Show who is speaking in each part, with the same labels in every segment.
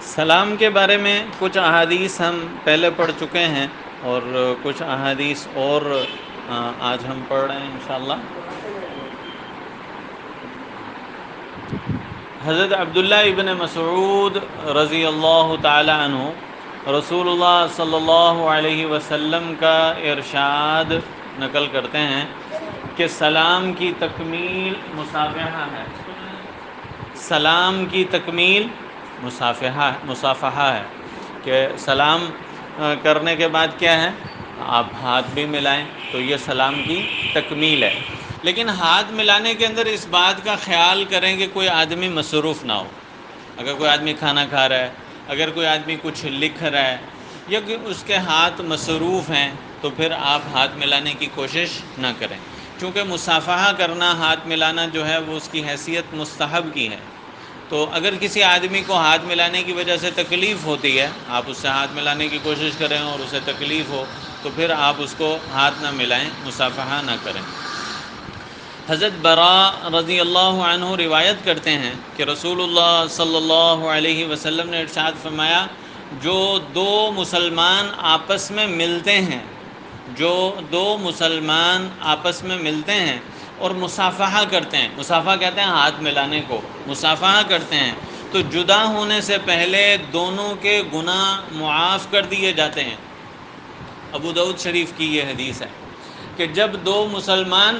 Speaker 1: سلام کے بارے میں کچھ احادیث ہم پہلے پڑھ چکے ہیں اور کچھ احادیث اور آج ہم پڑھ رہے ہیں انشاءاللہ۔ حضرت عبداللہ ابن مسعود رضی اللہ تعالی عنہ رسول اللہ صلی اللہ علیہ وسلم کا ارشاد نقل کرتے ہیں کہ سلام کی تکمیل مصافحہ ہے۔ سلام کی تکمیل مصافحہ ہے کہ سلام کرنے کے بعد کیا ہے، آپ ہاتھ بھی ملائیں تو یہ سلام کی تکمیل ہے۔ لیکن ہاتھ ملانے کے اندر اس بات کا خیال کریں کہ کوئی آدمی مصروف نہ ہو۔ اگر کوئی آدمی کھانا کھا رہا ہے، اگر کوئی آدمی کچھ لکھ رہا ہے یا کہ اس کے ہاتھ مصروف ہیں تو پھر آپ ہاتھ ملانے کی کوشش نہ کریں، چونکہ مصافحہ کرنا، ہاتھ ملانا جو ہے وہ اس کی حیثیت مستحب کی ہے۔ تو اگر کسی آدمی کو ہاتھ ملانے کی وجہ سے تکلیف ہوتی ہے، آپ اس سے ہاتھ ملانے کی کوشش کریں اور اسے تکلیف ہو تو پھر آپ اس کو ہاتھ نہ ملائیں، مصافحہ نہ کریں۔ حضرت براء رضی اللہ عنہ روایت کرتے ہیں کہ رسول اللہ صلی اللہ علیہ وسلم نے ارشاد فرمایا، جو دو مسلمان آپس میں ملتے ہیں، جو دو مسلمان آپس میں ملتے ہیں اور مصافحہ کرتے ہیں، مصافحہ کہتے ہیں ہاتھ ملانے کو، مصافحہ کرتے ہیں تو جدا ہونے سے پہلے دونوں کے گناہ معاف کر دیے جاتے ہیں۔ ابو داؤد شریف کی یہ حدیث ہے کہ جب دو مسلمان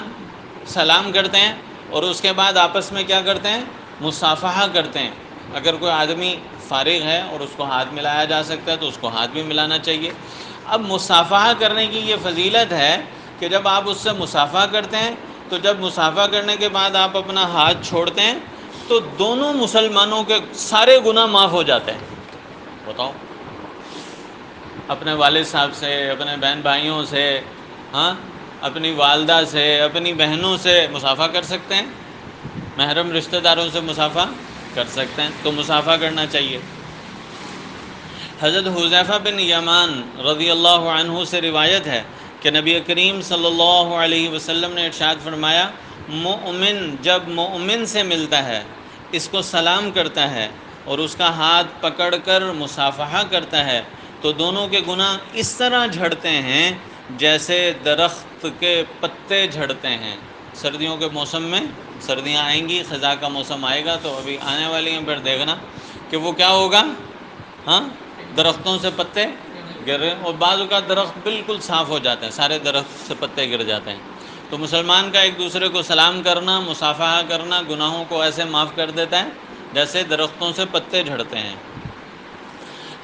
Speaker 1: سلام کرتے ہیں اور اس کے بعد آپس میں کیا کرتے ہیں، مصافحہ کرتے ہیں۔ اگر کوئی آدمی فارغ ہے اور اس کو ہاتھ ملایا جا سکتا ہے تو اس کو ہاتھ بھی ملانا چاہیے۔ اب مصافحہ کرنے کی یہ فضیلت ہے کہ جب آپ اس سے مصافحہ کرتے ہیں تو جب مصافحہ کرنے کے بعد آپ اپنا ہاتھ چھوڑتے ہیں تو دونوں مسلمانوں کے سارے گناہ معاف ہو جاتے ہیں۔ بتاؤ، اپنے والد صاحب سے، اپنے بہن بھائیوں سے، اپنی والدہ سے، اپنی بہنوں سے مصافحہ کر سکتے ہیں، محرم رشتہ داروں سے مصافحہ کر سکتے ہیں، تو مصافحہ کرنا چاہیے۔ حضرت حذیفہ بن یمان رضی اللہ عنہ سے روایت ہے کہ نبی کریم صلی اللہ علیہ وسلم نے ارشاد فرمایا، مومن جب مومن سے ملتا ہے، اس کو سلام کرتا ہے اور اس کا ہاتھ پکڑ کر مصافحہ کرتا ہے تو دونوں کے گناہ اس طرح جھڑتے ہیں جیسے درخت کے پتے جھڑتے ہیں۔ سردیوں کے موسم میں سردیاں آئیں گی، خزاں کا موسم آئے گا تو ابھی آنے والی ہیں، پھر دیکھنا کہ وہ کیا ہوگا، درختوں سے پتے گر رہے ہیں اور بعض اوقات درخت بالکل صاف ہو جاتے ہیں، سارے درخت سے پتے گر جاتے ہیں۔ تو مسلمان کا ایک دوسرے کو سلام کرنا، مصافحہ کرنا گناہوں کو ایسے معاف کر دیتا ہے جیسے درختوں سے پتے جھڑتے ہیں۔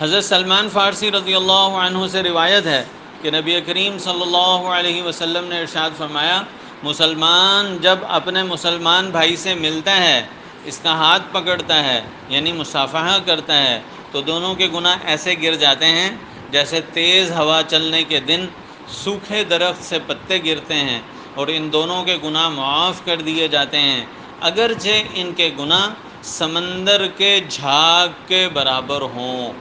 Speaker 1: حضرت سلمان فارسی رضی اللہ عنہ سے روایت ہے کہ نبی کریم صلی اللہ علیہ وسلم نے ارشاد فرمایا، مسلمان جب اپنے مسلمان بھائی سے ملتا ہے، اس کا ہاتھ پکڑتا ہے یعنی مصافحہ کرتا ہے تو دونوں کے گناہ ایسے گر جاتے ہیں جیسے تیز ہوا چلنے کے دن سوکھے درخت سے پتے گرتے ہیں، اور ان دونوں کے گناہ معاف کر دیے جاتے ہیں، اگرچہ ان کے گناہ سمندر کے جھاگ کے برابر ہوں۔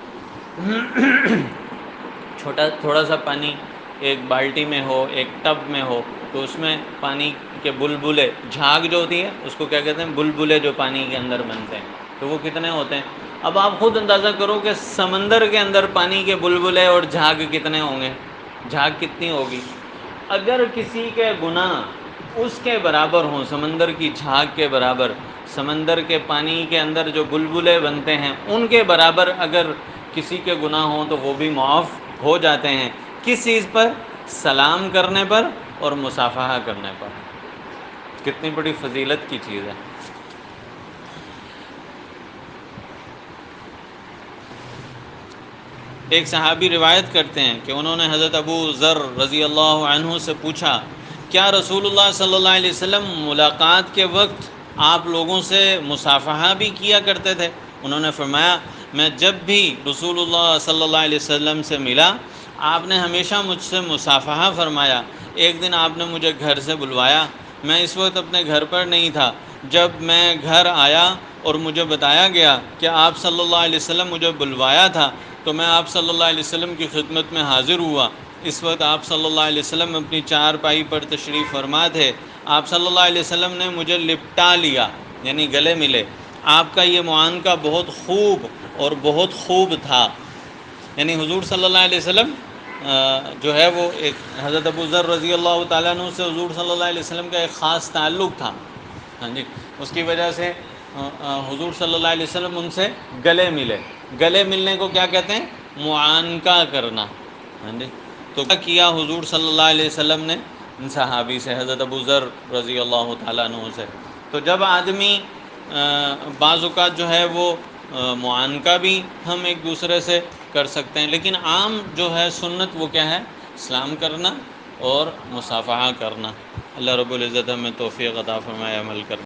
Speaker 1: تھوڑا سا پانی ایک بالٹی میں ہو، ایک ٹب میں ہو تو اس میں پانی کے بلبلے، جھاگ جو ہوتی ہے اس کو کیا کہتے ہیں، بلبلے جو پانی کے اندر بنتے ہیں تو وہ کتنے ہوتے ہیں۔ اب آپ خود اندازہ کرو کہ سمندر کے اندر پانی کے بلبلے اور جھاگ کتنے ہوں گے، جھاگ کتنی ہوگی۔ اگر کسی کے گناہ اس کے برابر ہوں، سمندر کی جھاگ کے برابر، سمندر کے پانی کے اندر جو بلبلے بنتے ہیں ان کے برابر اگر کسی کے گناہ ہوں تو وہ بھی معاف ہو جاتے ہیں۔ کس چیز پر؟ سلام کرنے پر اور مصافحہ کرنے پر۔ کتنی بڑی فضیلت کی چیز ہے۔ ایک صحابی روایت کرتے ہیں کہ انہوں نے حضرت ابو ذر رضی اللہ عنہ سے پوچھا، کیا رسول اللہ صلی اللہ علیہ وسلم ملاقات کے وقت آپ لوگوں سے مصافحہ بھی کیا کرتے تھے؟ انہوں نے فرمایا، میں جب بھی رسول اللہ صلی اللہ علیہ وسلم سے ملا، آپ نے ہمیشہ مجھ سے مصافحہ فرمایا۔ ایک دن آپ نے مجھے گھر سے بلوایا، میں اس وقت اپنے گھر پر نہیں تھا۔ جب میں گھر آیا اور مجھے بتایا گیا کہ آپ صلی اللہ علیہ وسلم مجھے بلوایا تھا تو میں آپ صلی اللہ علیہ وسلم کی خدمت میں حاضر ہوا۔ اس وقت آپ صلی اللہ علیہ وسلم اپنی چارپائی پر تشریف فرما تھے۔ آپ صلی اللہ علیہ وسلم نے مجھے لپٹا لیا یعنی گلے ملے آپ کا یہ معانقہ بہت خوب اور بہت خوب تھا. یعنی حضور صلی اللہ علیہ وسلم جو ہے وہ ایک حضرت ابو ذر رضی اللہ تعالیٰ عنہ سے حضور صلی اللہ علیہ وسلم کا ایک خاص تعلق تھا. ہاں جی، اس کی وجہ سے حضور صلی اللہ علیہ وسلم ان سے گلے ملے. گلے ملنے کو کیا کہتے ہیں؟ معانقہ کرنا. ہاں جی، تو کیا کیا حضور صلی اللہ علیہ وسلم نے ان صحابی سے، حضرت ابو ذر رضی اللہ تعالیٰ عنہ سے. تو جب آدمی بعض اوقات جو ہے وہ معانقہ بھی ہم ایک دوسرے سے کر سکتے ہیں، لیکن عام جو ہے سنت وہ کیا ہے؟ سلام کرنا اور مصافحہ کرنا. اللہ رب العزت ہمیں توفیق عطا فرمائے عمل کرنا.